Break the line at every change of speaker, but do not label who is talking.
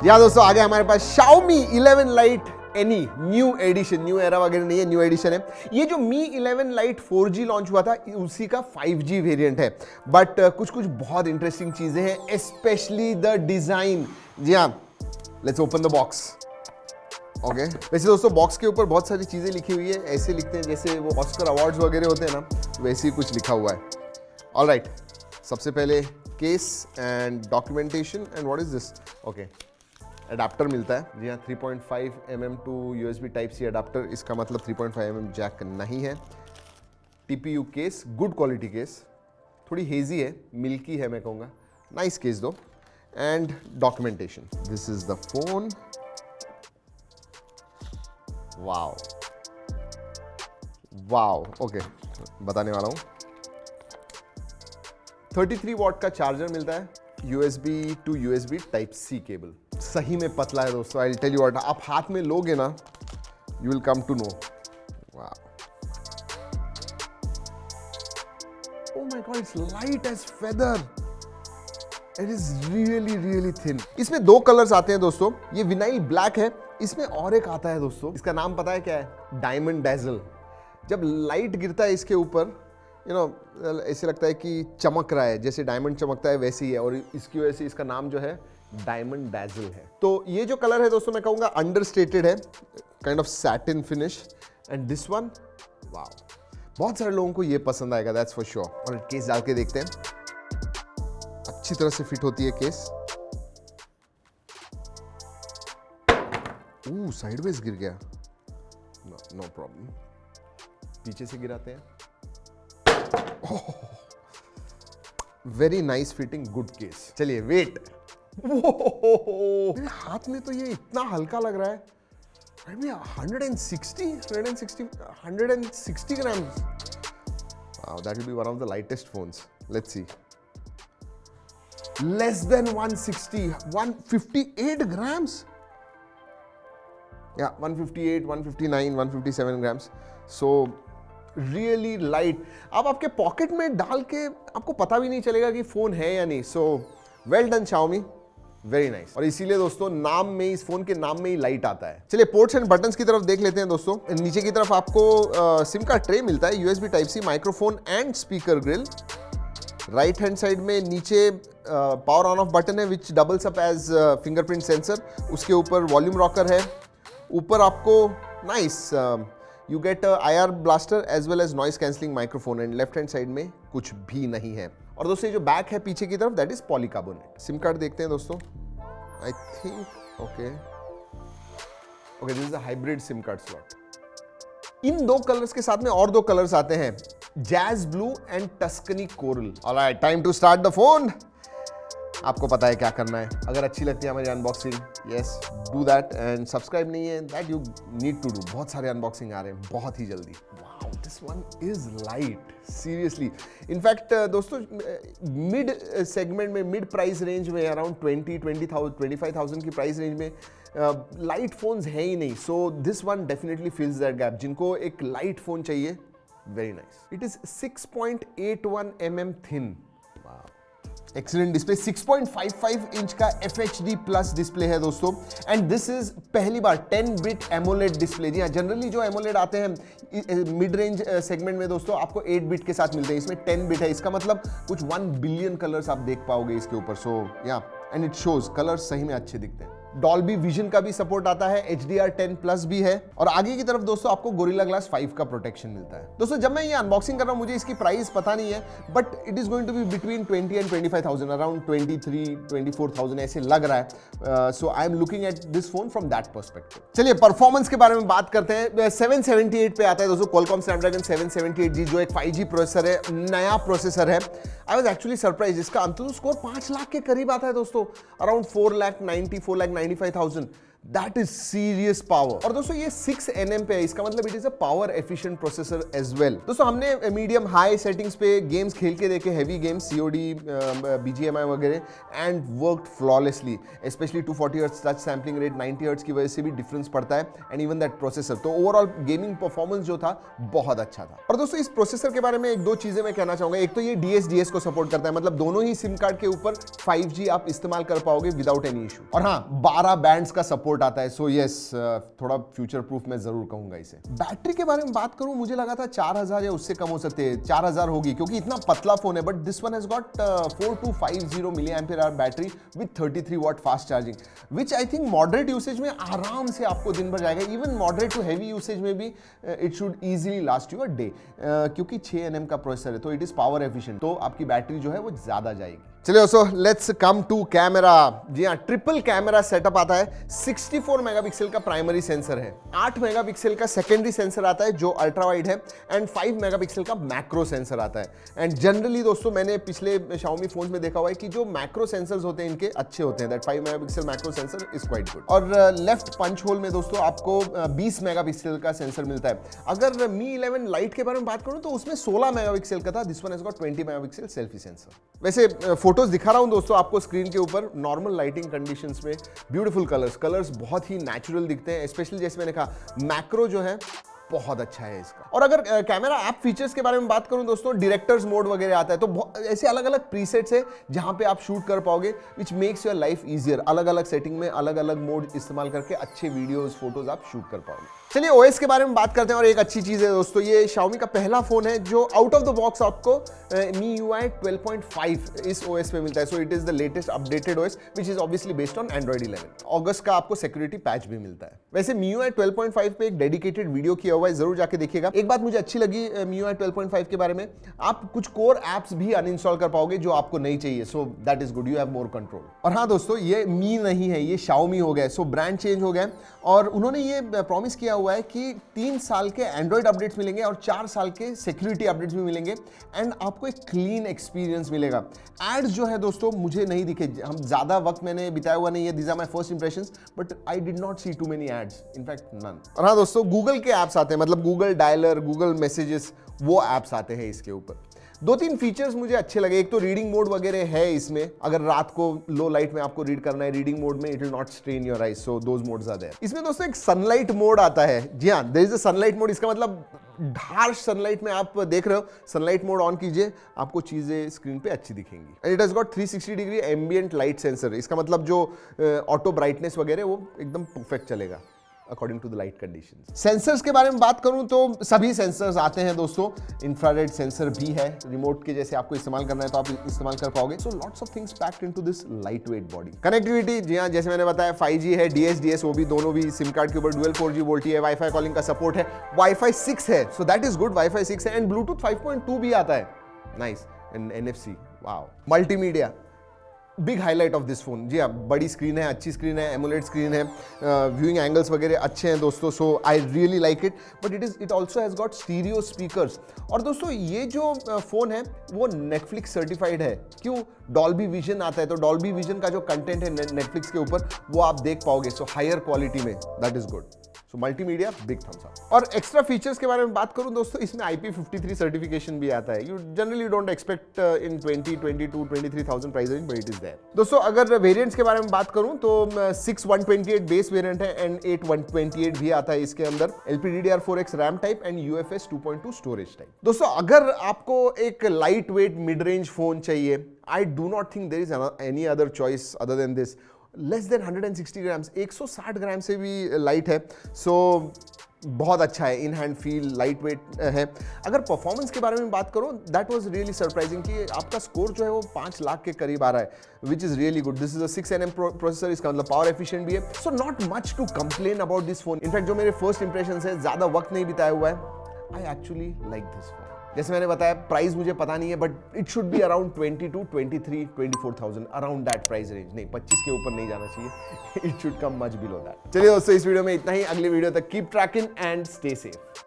या दोस्तों आगे हमारे पास Xiaomi 11 Lite Any new edition, new era वगैरह नहीं है, न्यू एडिशन है। ये जो Mi 11 Lite 4G लॉन्च हुआ था उसी का 5G वेरिएंट है। बट कुछ कुछ बहुत इंटरेस्टिंग चीजें हैं, स्पेशली द डिजाइन। जी हाँ, let's open the box. Okay, वैसे दोस्तों बॉक्स के ऊपर बहुत सारी चीजें लिखी हुई है, ऐसे लिखते हैं जैसे वो ऑस्कर अवार्ड्स वगैरह होते हैं ना, वैसे ही कुछ लिखा हुआ है। ऑलराइट, सबसे पहले case and documentation and what is this. Okay, adapter मिलता है। जी हाँ, 3.5 mm to USB Type-C adapter, इसका मतलब 3.5 mm जैक नहीं है। TPU case, good quality case, थोड़ी हेजी है, मिल्की है मैं कहूँगा, नाइस केस दो। And documentation, this is the phone. Wow wow, okay, बताने वाला हूँ। 33 वॉट का चार्जर मिलता है, USB to USB Type-C cable, सही में पतला है दोस्तों। I will tell you what, आप हाथ में लोगे ना, you will come to know. वाह, oh my god, it's light as feather, it is really really thin. इसमें दो कलर्स आते हैं दोस्तों, ये विनाइल ब्लैक है, इसमें और एक आता है दोस्तों, इसका नाम पता है क्या है? Diamond dazzle. जब लाइट गिरता है इसके ऊपर, यू नो, ऐसे लगता है कि चमक रहा है, जैसे डायमंड चमकता है वैसे ही है, और इसकी वजह से इसका नाम जो है डायमंड डैजल है। तो ये जो कलर है दोस्तों मैं कहूँगा अंडरस्टेटेड है, kind of satin finish. And this one, wow, बहुत सारे लोगों को ये पसंद आएगा, दैट्स फॉर श्योर। और केस डाल के देखते हैं, अच्छी तरह से फिट होती है केस। साइडवेज गिर गया, नो प्रॉब्लम, पीछे से गिराते हैं। Very nice fitting, good case. चलिए वेट, मेरे हाथ में तो ये इतना हल्का लग रहा है, 160 grams. Wow, that will be one of the lightest phones. Let's see. Less than 160, 158 grams. Yeah, 158, 159, 157 grams. So really light. आप आपके पॉकेट में डाल के आपको पता भी नहीं चलेगा कि फोन है या नहीं। So well done Xiaomi, very nice. और इसीलिए दोस्तों नाम में, इस फोन के नाम में ही लाइट आता है। चलिए पोर्ट्स एंड बटन्स की तरफ देख लेते हैं दोस्तों। नीचे की तरफ आपको सिम का ट्रे मिलता है, USB Type-C, microphone and speaker grill. Right hand side में नीचे पावर ऑन ऑफ बटन है which doubles up as fingerprint sensor. उसके ऊपर वॉल्यूम रॉकर है। ऊपर आपको nice you get IR blaster as well as noise cancelling microphone. And left hand side में कुछ भी नहीं है। और दोस्तों जो बैक है पीछे की तरफ, that is polycarbonate. SIM card देखते हैं दोस्तों। I think okay, this is a hybrid SIM card slot. इन दो कलर्स के साथ में और दो कलर्स आते हैं, jazz blue and Tuscany coral. Alright, time to start the phone. आपको पता है क्या करना है। अगर अच्छी लगती है हमारी unboxing, yes do that, and subscribe नहीं है, that you need to do. बहुत सारे अनबॉक्सिंग आ रहे हैं बहुत ही जल्दी। Wow, this one is light, seriously. In fact दोस्तों मिड सेगमेंट में, मिड प्राइस रेंज में, अराउंड 25,000 की प्राइस रेंज में लाइट फोन्स है ही नहीं। So this one definitely fills that gap. जिनको एक लाइट फोन चाहिए, very nice. It is 6.81 mm thin. Excellent display, 6.55 inch का FHD प्लस डिस्प्ले है दोस्तों। एंड दिस इज पहली बार 10-bit AMOLED डिस्प्ले। जी हाँ, जनरली जो AMOLED आते हैं मिड रेंज सेगमेंट में दोस्तों, आपको 8-bit के साथ मिलते हैं। इसमें 10-bit है, इसका मतलब कुछ 1 बिलियन कलर्स आप देख पाओगे इसके ऊपर। सो या, एंड इट शोज कलर्स सही में अच्छे दिखते हैं। डॉल्बी विजन का भी सपोर्ट आता है, HDR10+ भी है। और आगे की तरफ दोस्तों आपको गोरिल्ला ग्लास 5 का प्रोटेक्शन मिलता है। दोस्तों जब मैं ये अनबॉक्सिंग कर रहा हूं, मुझे इसकी प्राइस पता नहीं है, but it is going to be between 20 and 25,000, around 23-24,000 ऐसे लग रहा है। So I am looking at this phone from that perspective. चलिए परफॉर्मेंस के बारे में बात करते हैं। 778 पे आता है दोस्तों, Qualcomm Snapdragon 778G, जो एक 5G प्रोसेसर है, नया प्रोसेसर है। आई वाज एक्चुअली सरप्राइज, इसका अंततः स्कोर 5 लाख के करीब आता है दोस्तों, around 4,90,000, 4,95,000। That is serious power. और दोस्तों ये 6 nm पे है, इसका मतलब it is a power efficient processor as well. दोस्तों हमने मीडियम हाई सेटिंग्स पे गेम्स खेल के देखे, हेवी गेम्स COD BGMI वगैरह, and worked flawlessly, especially 240 hertz touch sampling rate, 90 hertz की वजह से भी डिफरेंस पड़ता है, एंड इवन दैट प्रोसेसर। तो ओवरऑल गेमिंग परफॉर्मेंस जो था बहुत अच्छा था। और दोस्तों इस प्रोसेसर के बारे में एक दो चीजें मैं कहना चाहूंगा। एक तो ये DSDS को सपोर्ट करता है, मतलब दोनों ही सिम कार्ड के ऊपर 5G आप इस्तेमाल कर पाओगे विदाउट एनी इशू। और हाँ, 12 बैंड्स का सपोर्ट आता है, सो यस थोड़ा फ्यूचर प्रूफ मैं जरूर कहूंगा इसे। बैटरी के बारे में बात करूं, मुझे लगा था 4000 या उससे कम हो सकते हैं, 4000 होगी क्योंकि इतना पतला फोन है, but this one has got 4250 mAh battery with 33 watt fast charging, which I think moderate usage में आराम से आपको दिन भर जाएगा। Even moderate to heavy usage में भी it should easily last you a day, क्योंकि 6 nm का प्रोसेसर है तो इट इज पावर एफिशिएंट, तो आपकी बैटरी जो है वो ज्यादा जाएगी। चलिए दोस्तों लेट्स कम टू कैमरा। जी हाँ, ट्रिपल कैमरा सेटअप आता है। 64 मेगापिक्सल का प्राइमरी सेंसर है, 8 मेगापिक्सल का सेकेंडरी सेंसर आता है जो अल्ट्रा वाइड है, एंड 5 मेगापिक्सल का मैक्रो सेंसर आता है। एंड जनरली दोस्तों मैंने पिछले Xiaomi फोन में देखा हुआ है कि जो मैक्रो सेंसर्स होते हैं इनके अच्छे होते हैं, that 5 megapixel macro sensor is quite good. और लेफ्ट पंच होल में दोस्तों आपको 20 मेगापिक्सल का सेंसर मिलता है। अगर Mi 11 लाइट के बारे में बात करूं तो उसमें 16 मेगापिक्सल का था, this one has got 20 megapixel selfie sensor. वैसे फोटोज दिखा रहा हूं दोस्तों आपको स्क्रीन के ऊपर, नॉर्मल लाइटिंग कंडीशंस में ब्यूटीफुल कलर्स बहुत ही नेचुरल दिखते हैं, स्पेशली जैसे मैंने कहा मैक्रो जो है बहुत अच्छा है इसका। और अगर कैमरा ऐप फीचर्स के बारे में बात करूं दोस्तों, डायरेक्टर्स मोड वगैरह आता है, तो ऐसे अलग अलग प्रीसेट्स है जहां पे आप शूट कर पाओगे, which makes your life easier. अलग अलग सेटिंग में अलग अलग मोड इस्तेमाल करके अच्छे वीडियोस फोटोज आप शूट कर पाओगे। चलिए OS के बारे में बात करते हैं। और एक अच्छी चीज है दोस्तों, ये Xiaomi का पहला फोन है जो आउट ऑफ द बॉक्स आपको MIUI 12.5 इस OS पे मिलता है। So it is the latest updated OS which is obviously based on Android 11। अगस्त का आपको सिक्योरिटी पैच भी मिलता है। वैसे MIUI 12.5 पे एक डेडिकेटेड वीडियो किया हुआ है, जरूर जाके देखिएगा। एक बात मुझे अच्छी लगी MIUI 12.5 के बारे में, आप कुछ कोर एप्स भी अनइंस्टॉल कर पाओगे जो आपको नहीं चाहिए, सो that is good, you have more control. और हाँ दोस्तों, ये Mi नहीं है, ये Xiaomi हो गया, सो ब्रांड चेंज हो गया। और उन्होंने ये प्रॉमिस किया हुआ है कि 3 साल के एंड्रॉइड अपडेट्स मिलेंगे और 4 साल के सिक्योरिटी अपडेट्स भी मिलेंगे, एंड आपको एक क्लीन एक्सपीरियंस मिलेगा। एड्स जो है दोस्तों मुझे नहीं दिखे, हम ज्यादा वक्त मैंने बिताया हुआ नहीं है, these are my first impressions, but I did not see too many ads, in fact none. और हाँ दोस्तों, गूगल के एप्स आते हैं, मतलब गूगल डायलर, गूगल मैसेजेस, वो एप्स आते हैं इसके ऊपर। 2-3 फीचर्स मुझे अच्छे लगे। एक तो रीडिंग मोड वगैरह है इसमें, अगर रात को लो लाइट में आपको रीड करना है रीडिंग मोड में, it will not strain your eyes, so those modes are there. इसमें दोस्तों एक सनलाइट मोड आता है। जी हाँ, there is a sunlight mode. इसका मतलब हार्श सनलाइट में आप देख रहे हो, सनलाइट मोड ऑन कीजिए, आपको चीजें स्क्रीन पे अच्छी दिखेंगी। And it has got 360 degree ambient light sensor. इसका मतलब जो ऑटो ब्राइटनेस वगैरह वो एकदम परफेक्ट चलेगा according to the light conditions. Sensors के बारे में बात करूं तो सभी सेंसर्स आते हैं दोस्तों, इंफ्रारेड सेंसर भी है, रिमोट के जैसे आपको इस्तेमाल करना है तो आप इस्तेमाल कर पाओगे। So lots of things packed into this light weight body. Connectivity, जी हाँ, जैसे मैंने बताया 5G है, DSDS, वो भी दोनों भी सिम कार्ड के ऊपर डुअल 4G वोल्टी है, वाईफाई कॉलिंग का सपोर्ट है, वाईफाई 6 है, so that is good, wifi 6 है, एंड ब्लूटूथ 5.2 भी आता है, nice, and NFC, wow. Multimedia, big highlight of this phone. जी हाँ, बड़ी स्क्रीन है, अच्छी स्क्रीन है, एमोलेड स्क्रीन है, व्यूइंग एंगल्स वगैरह अच्छे हैं दोस्तों, so I really like it. But it also has got stereo speakers. और दोस्तों ये जो फोन है वो नेटफ्लिक्स सर्टिफाइड है। क्यों? डॉल्बी विजन आता है, तो डॉल्बी विजन का जो कंटेंट है नेटफ्लिक्स के ऊपर वो आप देख पाओगे, सो हायर क्वालिटी में, that is good. So multimedia, big thumbs up. और एक्स्ट्रा फीचर्स के बारे में बात करूं दोस्तों, इसमें IP53 सर्टिफिकेशन भी आता है। You generally don't expect in 22,000 price range, but it is there. दोस्तों अगर वेरिएंट्स के बारे में बात करूं तो 6 128 बेस वेरिएंट है एंड 8 128 भी आता है इसके अंदर, LPDDR4X RAM type and UFS 2.2 storage type. दोस्तों अगर आपको एक light weight mid range phone चाहिए, I do not think there is any other choice other than this. Less than 160 grams, 160 gram से भी लाइट है, सो बहुत अच्छा है, in hand feel, light weight है। अगर परफॉर्मेंस के बारे में बात करो, दैट वाज रियली सरप्राइजिंग कि आपका स्कोर जो है वो 5 लाख के करीब आ रहा है, which is really good. This is a 6 nm processor, इसका मतलब पावर एफिशिएंट भी है, so not much to complain about this phone. In fact जो मेरे फर्स्ट इंप्रेशन है, ज्यादा वक्त नहीं बिताया हुआ है, I actually like this phone. जैसे मैंने बताया प्राइस मुझे पता नहीं है, but it should be around 22, 23, 24,000, around that price range. नहीं, 25 के ऊपर नहीं जाना चाहिए, it should come much below that. चलिए दोस्तों, इस वीडियो में इतना ही। अगली वीडियो तक keep trekking and stay safe.